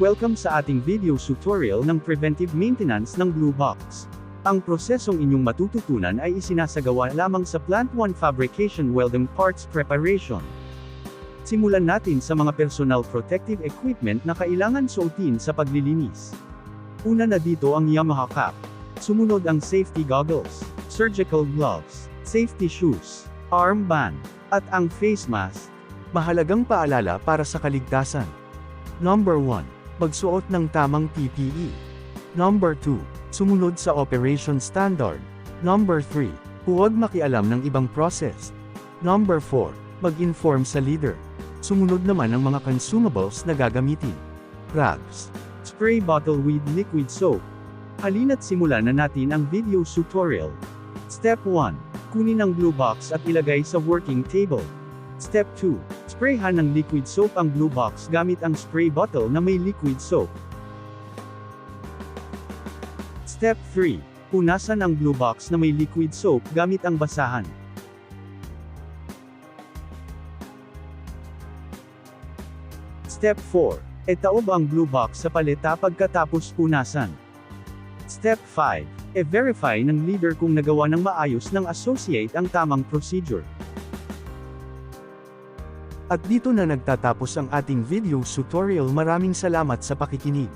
Welcome sa ating video tutorial ng preventive maintenance ng Blue Box. Ang prosesong inyong matututunan ay isinasagawa lamang sa Plant 1 Fabrication Welding Parts Preparation. Simulan natin sa mga personal protective equipment na kailangan suotin sa paglilinis. Una na dito ang Yamaha cap. Sumunod ang safety goggles, surgical gloves, safety shoes, armband, at ang face mask. Mahalagang paalala para sa kaligtasan. Number 1. Magsuot ng tamang PPE. Number 2. Sumunod sa operation standard. Number 3. Huwag makialam ng ibang process. Number 4. Mag-inform sa leader. Sumunod naman ang mga consumables na gagamitin. Rags. Spray bottle with liquid soap. Halina't simulan na natin ang video tutorial. Step 1. Kunin ang Blue Box at ilagay sa working table. Step 2. Sprayhan ng liquid soap ang Blue Box gamit ang spray bottle na may liquid soap. Step 3. Punasan ang Blue Box na may liquid soap gamit ang basahan. Step 4. Itaob ang Blue Box sa paleta pagkatapos punasan. Step 5. E-verify ng leader kung nagawa ng maayos ng associate ang tamang procedure. At dito na nagtatapos ang ating video tutorial. Maraming salamat sa pakikinig.